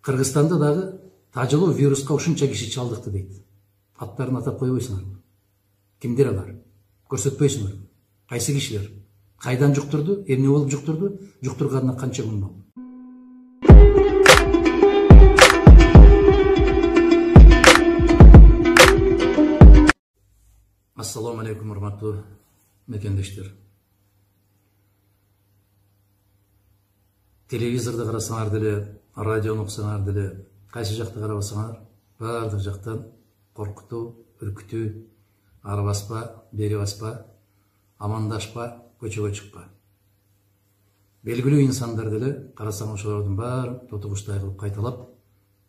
Кыргызстанда дагы тажылуу вируска ушунча киши чалдыкты дейт. Аттарын атап койбойсуңарбы? Кимдер алар? Көрсөтпөйсүңөрбү? Кайсы кишилер? Кайдан жуктурду? Эмне болуп жуктурду? Жуктурганына канча күн болду? Ассаламу алейкум, урматтуу мекендештер. Телевизорду карасаңар деле, радиону уксаңар деле, кайсы жакты карабасаңар, баардык жактан коркутуу, үркүтүү, ары баспа, бери баспа, амандашпа, көчөгө чыкпа. Белгилүү инсандар деле карасаң ошолордун баары тотугучтай кылып кайталап,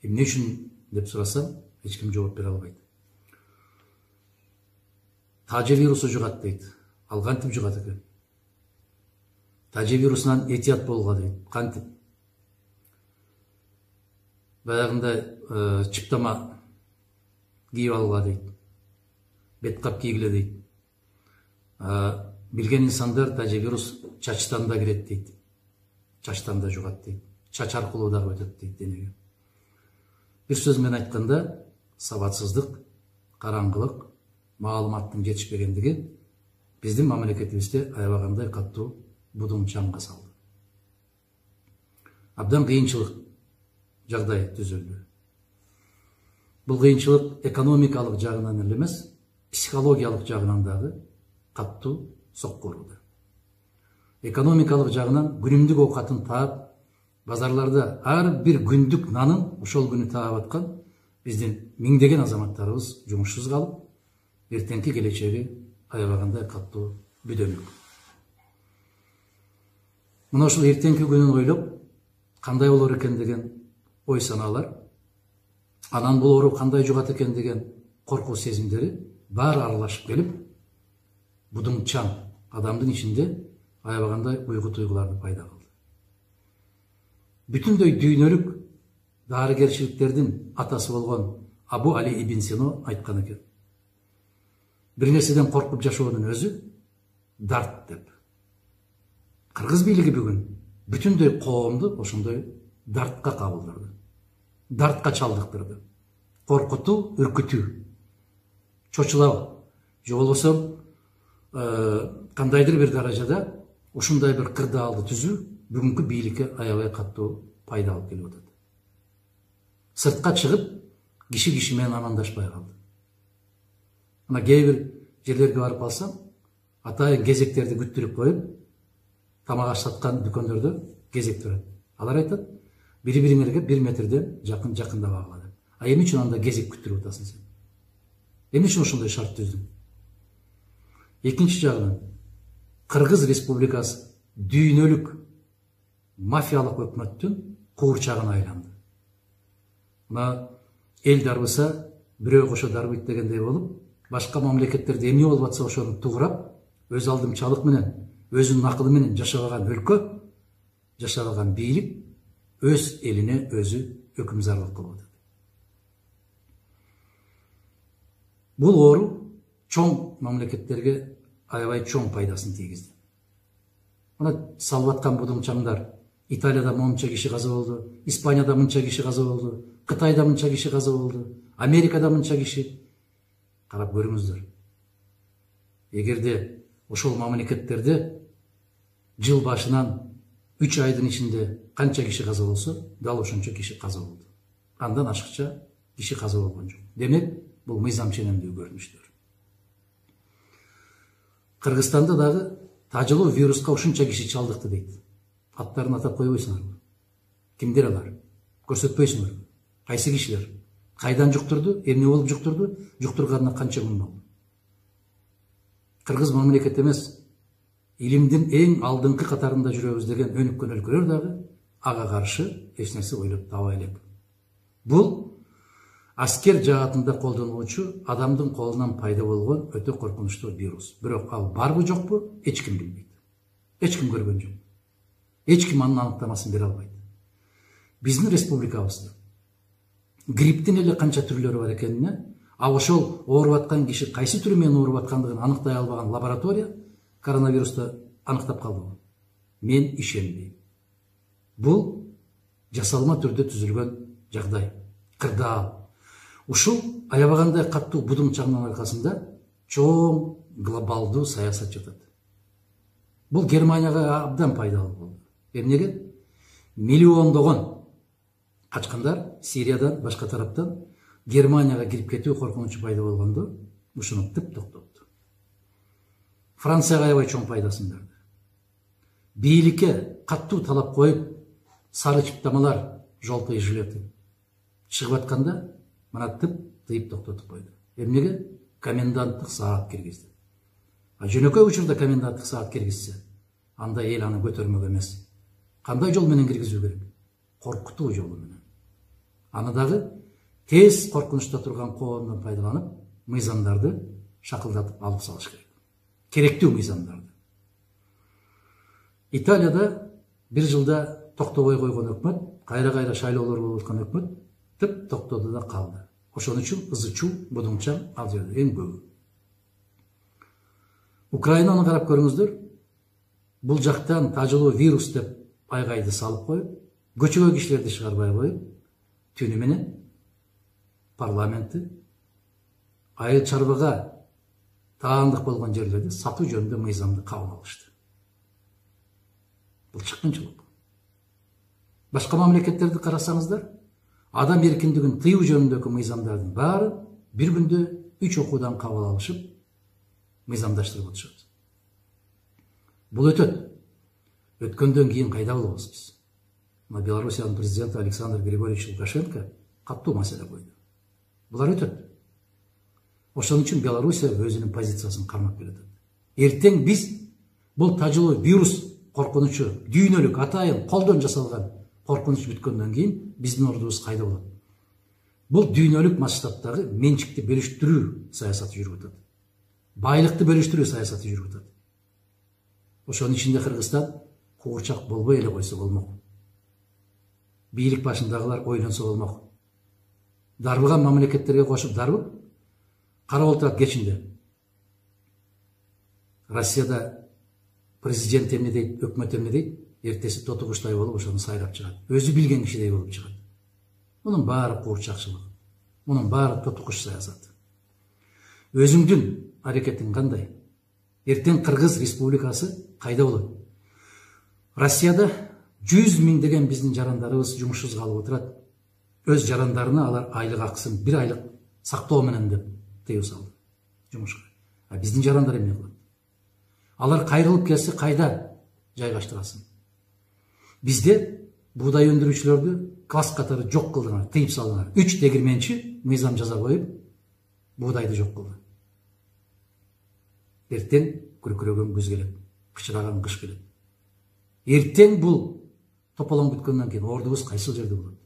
эмне үчүн деп сурасам, эч ким жооп бере албайт. Тажы вирусу жугат дейт. Ал кантип жугат экен? Тажы вирусунан этият болгула дейт. Кантип? Баягындай чыптама кийип алгыла дейт. Бет кап кийгиле дейт. Билген инсандар тажы вирус чачтан да кирет дейт. Чачтан да жугат дейт. Чач аркылуу дагы өтөт дейт денеге. Бир сөз менен айтканда, сабатсыздык, караңгылык, маалыматтын жетишпегендиги биздин мамлекетибизде аябагандай катуу будумчаңга салды. Абдан кыйынчылык жагдай түзүлдү. Бул кыйынчылык экономикалык жагынан эле эмес, психологиялык жагынан дагы катуу сокку урду. Экономикалык жагынан күнүмдүк оокатын таап, базарларда ар бир күндүк нанын ошол күнү таап аткан биздин миңдеген азаматтарыбыз жумушсуз калып, эртеңки келечеги аябагандай катуу бүдөнүк. Мына ушул эртеңки күнүн ойлоп, кандай болор экен деген ой санаалар, анан бул оору кандай жугат экен деген коркуу сезимдери баары аралашып келип, будуңчаң адамдын ичинде аябагандай уйгу туйгуларды пайда кылды. Бүтүндөй дүйнөлүк дарыгерчиликтердин атасы болгон Абу Али ибн Сино айткан экен: бир нерседен коркуп жашоонун өзү дарт деп. Кыргыз бийлиги бүгүн бүтүндөй коомду ошондой дартка кабылдырды. Дартка чалдыктырды. Коркутуу, үркүтүү. Чочулабы, же болбосо кандайдыр бир даражада ушундай бир кырдаалды түзүү бүгүнкү бийликке аябай катуу пайда алып келип атат. Сыртка чыгып, киши менен амандашпай калды. Мына кээ бир жерлерге барып алсам, атайын кезектерди күттүрүп коюп, тамак аш саткан дүкөндөрдө кезек турат. Алар айтат, бири-бириңерге 1 метрден жакындабагыла деп. А эмне үчүн анда кезек күттүрүп атасың сен? Эмне үчүн ошондой шарт түздүң? Экинчи жагынан, Кыргыз Республикасы дүйнөлүк мафиялык өкмөттүн куурчагына айланды. Мына эл дарбыса, бирөө кошо дарбыйт дегендей болуп, башка мамлекеттерде эмне болуп атса ошону тугурап, өз алдымчалык менен, өзүнүн акылы менен жашабаган өлкө, жашабаган бийлик өз элине өзү өкүмзарлык кылып атат. Бул оору чоң мамлекеттерге аябай чоң пайдасын тийгизди. Мына салып аткан будуңчаңдар, Италияда мынча киши каза болду, Испанияда мынча киши каза болду, Кытайда мынча киши каза болду, Америкада мынча киши. Карап көрүңүздөр. Эгерде ошол мамлекеттерде жыл башынан 3 айдын ичинде канча киши каза болсо, дал ошончо киши каза болду. Андан ашыкча киши каза болгон жок. Демек, бул мыйзам ченемдүү көрүнүштөр. Кыргызстанда дагы тажылуу вируска ушунча киши чалдыкты дейт. Аттарын атап койбойсуңарбы? Кимдер алар? Көрсөтпөйсүңөрбү? Кайсы кишилер? Кайдан жуктурду? Эмне болуп жуктурду? Жуктурганына канча күн болду? Кыргыз мамлекет эмес, илимдин эң алдыңкы катарында жүрөбүз деген өнүккөн өлкөлөр дагы ага каршы эч нерсе ойлоп табай элек. Бул аскер жаатында колдонулуучу адамдын колунан пайда болгон өтө коркунучтуу вирус. Бирок ал барбы жокпу, эч ким билбейт. Эч ким көргөн жок. Эч ким анын аныктамасын бере албайт. Биздин республикабызда грипптин эле канча түрлөрү бар экенине, а ошол ооруп аткан киши кайсы түрү менен ооруп аткандыгын аныктай албаган лаборатория коронавирусту аныктап калдыбы? Мен ишенбейм. Бул жасалма түрдө түзүлгөн жагдай, кырдаал. Ушул аябагандай каттуу будун чаңдын аркасында чоң глобалдуу саясат жатат. Бул Германияга абдан пайдалуу болду. Эмнеге? Миллиондогон качкандар Сириядан, башка тараптан Германияга кирип кетүү коркунучу пайда болгондо ушуну тып токтотту. Францияга аябай чоң пайдасын берди. Бийликке каттуу талап коюп, сары чыптамалар, желтый жилеты чыгып атканда мына тып тыйып токтотуп койду. Эмнеге? Коменданттык саат киргизди. Жөнөкөй учурда коменданттык саат киргизсе, анда эл аны көтөрмөк эмес. Кандай жол менен киргизүү керек? Коркутуу жолу менен. Аны дагы тез коркунучта турган коомдон пайдаланып, мыйзамдарды шакылдатып алып салыш керек. Керектүү мыйзамдарды. Италияда бир жылда токтобой койгон өкмөт, кайра-кайра шайлоолор болуп аткан өкмөт тып токтоду да калды. Ошон үчүн ызы-чуу, будуңчаң ал жерде эң көбү. Украинаны карап көрүңүздөр. Бул жактан тажылуу вирус деп айгайды салып коюп, көчөгө кишилерди чыгарбай коюп, түнү менен парламентти айыл чарбага таандык болгон жерлерди сатуу жөнүндө мыйзамды кабыл алышты. Бул чыккынчылык. Башка мамлекеттерди карасаңыздар, адам эркиндигин тыюу жөнүндөгү мыйзамдардын баары бир күндө 3 окуудан кабыл алышып, мыйзамдаштырып отушат. Бул өтөт. Өткөндөн кийин кайда болобуз биз? Белоруссиянын президенти Александр Григорьевич Лукашенко каттуу маселе койду. Булар өтөт. Ошон үчүн Белоруссия өзүнүн позициясын кармап келатат. Эртең биз бул тажылуу вирус коркунучу, дүйнөлүк атайын колдон жасалган коркунуч бүткөндөн кийин биздин ордубуз кайда болот? Бул дүйнөлүк масштабтагы менчикти бөлүштүрүү саясаты жүрүп атат. Байлыкты бөлүштүрүү саясаты жүрүп атат. Ошонун ичинде Кыргызстан куурчак болбой эле койсо болмок. Бийлик башындагылар ойлонсо болмок. Дарбыган мамлекеттерге кошуп дарбып, карап отурат кечинде. Россияда президент эмне дейт, өкмөт эмне дейт, эртеси тоту куштай болуп ошону сайрап чыгат. Өзү билген кишидей болуп чыгат. Мунун баары куурчакчылык. Мунун баары тоту куш саясаты. Өзүңдүн аракетиң кандай? Эртең Кыргыз Республикасы кайда болот? Россияда 100 миңдеген биздин жарандарыбыз жумушсуз калып отурат. Өз жарандарына алар айлык акысын 1 айлык сактоо менен деп тыюу салды жумушка. А биздин жарандар эмне кылат? Алар кайрылып келсе кайда жайгаштырасын? Бизде буудай өндүрүүчүлөрдү класс катары жок кылдыңар, тыйып салдыңар. 3 тегирменчи мыйзам жаза коюп, буудайды жок кылды. Эртең күркүрөгөн күз келет, пычыраган кыш келет. Эртең бул тополоң бүткөндөн кийин ордубуз кайсыл жерде болот?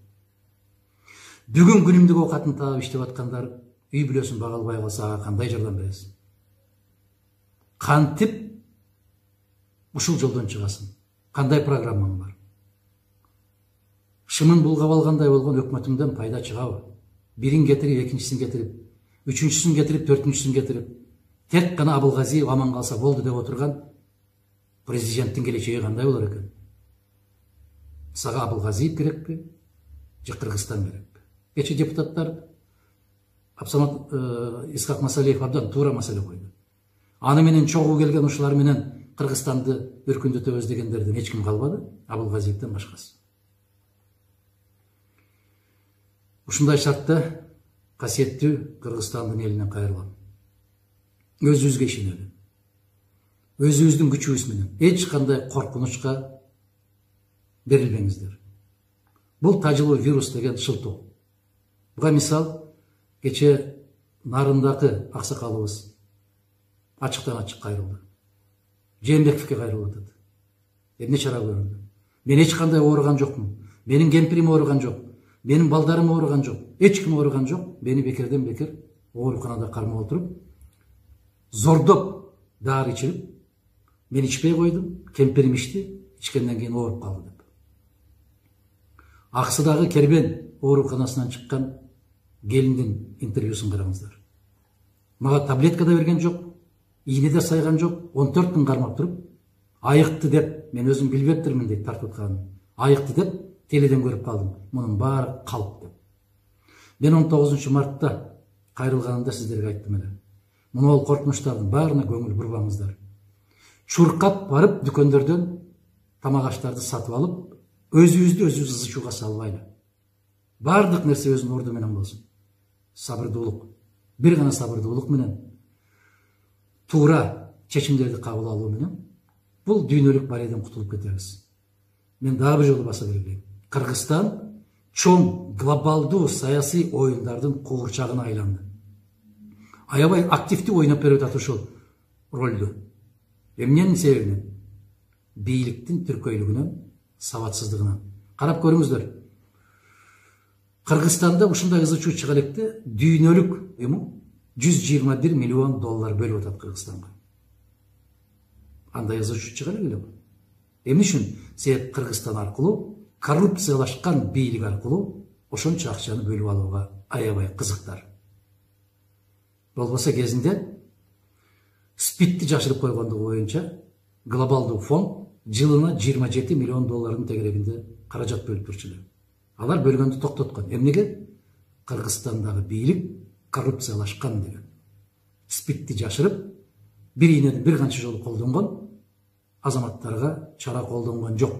Бүгүн күнүмдүк оокатын таап иштеп аткандар үй бүлөсүн бага албай калса ага кандай жардам бересиң? Кантип ушул жолдон чыгасың? Кандай программаң бар? Шымын булгап алгандай болгон өкмөтүңдөн пайда чыгабы? Бирин кетирип, экинчисин кетирип, үчүнчүсүн кетирип, төртүнчүсүн кетирип, тек гана Абылгазиев аман калса болду деп отурган президенттин келечеги кандай болор экен? Сага Абылгазиев керекпи? Же Кыргызстан керекпи? Кече депутаттар Абсамат Исхак Масалиев абдан туура маселе койду. Аны менен чогуу келген ушулар менен Кыргызстанды өркүндөтөбүз дегендерден эч ким калбады, Абылгазиевден башкасы. Ушундай шартта касиеттүү Кыргызстандын элине кайрылам. Өзүбүзгө ишенели. Өзүбүздүн күчүбүз менен эч кандай коркунучка берилбеңиздер. Бул тажылуу вирус деген шылтоо. Буга мисал кече Нарындагы аксакалыбыз ачыктан ачык кайрылды. Жээнбековке кайрылып атат. Эмне чара көрүлдү? Мен эч кандай ооруган жокмун. Менин кемпирим ооруган жок. Менин балдарым ооруган жок. Эч ким ооруган жок. Мени бекерден бекер ооруканада кармап отуруп, зордоп дары ичирип, мен ичпей койдум, кемпирим ичти, ичкенден кийин ооруп калды деп. Аксыдагы Кербен ооруканасынан чыккан келиндин интервьюсун караңыздар. Мага таблетка да берген жок, ийне да сайган жок, 14 күн кармап туруп, айыкты деп, мен өзүм билбептирмин дейт тартып атканын. Айыкты деп теледен көрүп калдым. Мунун баары калп деп. Мен 19 мартта кайрылганымда сиздерге айттым эле. Мына коркунучтардын баарына көңүл бурбаңыздар. Чуркап барып дүкөндөрдөн тамак аштарды сатып алып, өзүбүздү өзүбүз ызычууга салбайлы. Бардык нерсе өзүнүн орду менен болсун. Сабырдуулук, бир гана сабырдуулук менен туура чечимдерди кабыл алуу менен бул дүйнөлүк барейден кутулуп кетебиз. Мен дагы бир жолу баса белгилейм. Кыргызстан чоң глобалдуу саясий оюндардын куурчагына айланды. Аябай активдүү ойноп берип атат ушул ролду. Эмненин себебинен? Бийликтин түркөйлүгүнөн, сабатсыздыгынан. Карап көрүңүздөр. Кыргызстанда ушундай ызычуу чыга электе дүйнөлүк уюму $121 миллион бөлүп атат Кыргызстанга. Андай ызычуу чыга эле. Эмне үчүн? Себеп Кыргызстан аркылуу, коррупциялашкан бийлик аркылуу ошончо акчаны бөлүп алууга аябай кызыктар. Болбосо кезинде СПИДти жашырып койгондугу боюнча глобалдуу фонд жылына $27 миллион тегерегинде каражат бөлүп турчу эле. Алар бөлгөндү токтоткон. Эмнеге? Кыргызстандагы бийлик коррупциялашкан деген. СПИДти жашырып, бир ийнени бир канча жолу колдонгон, азаматтарга чара колдонгон жок.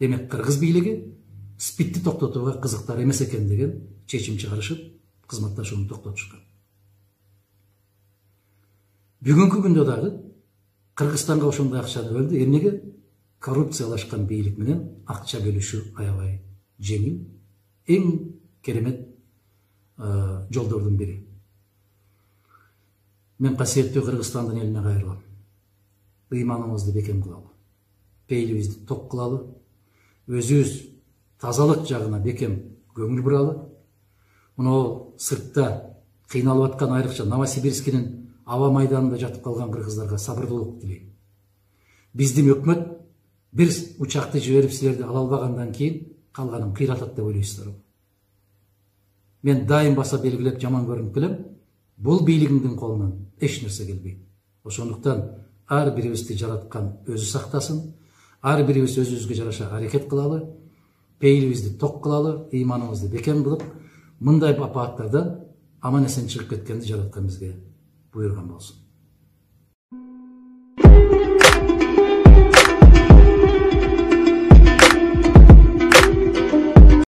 Демек кыргыз бийлиги СПИДти токтотууга кызыктар эмес экен деген чечим чыгарышып, кызматташууну токтотушкан. Бүгүнкү күндө дагы Кыргызстанга ошондой акчаны бөлдү. Эмнеге? Коррупциялашкан бийлик менен акча бөлүшүү аябай жеңил, эң керемет жолдордун бири. Мен касиеттүү Кыргызстандын элине кайрылам. Ыйманыбызды бекем кылалы, пейилибизди ток кылалы, өзүбүз тазалык жагына бекем көңүл буралы. Мына сыртта кыйналып аткан, айрыкча Новосибирскинин аба майданында жатып калган кыргыздарга сабырдуулук тилейм. Биздин өкмөт бир учакты жиберип силерди ала албагандан кийин калганын кыйратат деп ойлойсуздарбы? Мен дайым баса белгилеп жаман көрүнүп келем. Бул бийлигиңдин колунан эч нерсе келбейт. Ошондуктан ар бирибизди жараткан өзү сактасын. Ар бирибиз өзүбүзгө жараша аракет кылалы, пейилибизди ток кылалы, ыйманыбызды бекем кылып, мындай апааттардан аман эсен чыгып кеткенди жараткан бизге буйруган болсун.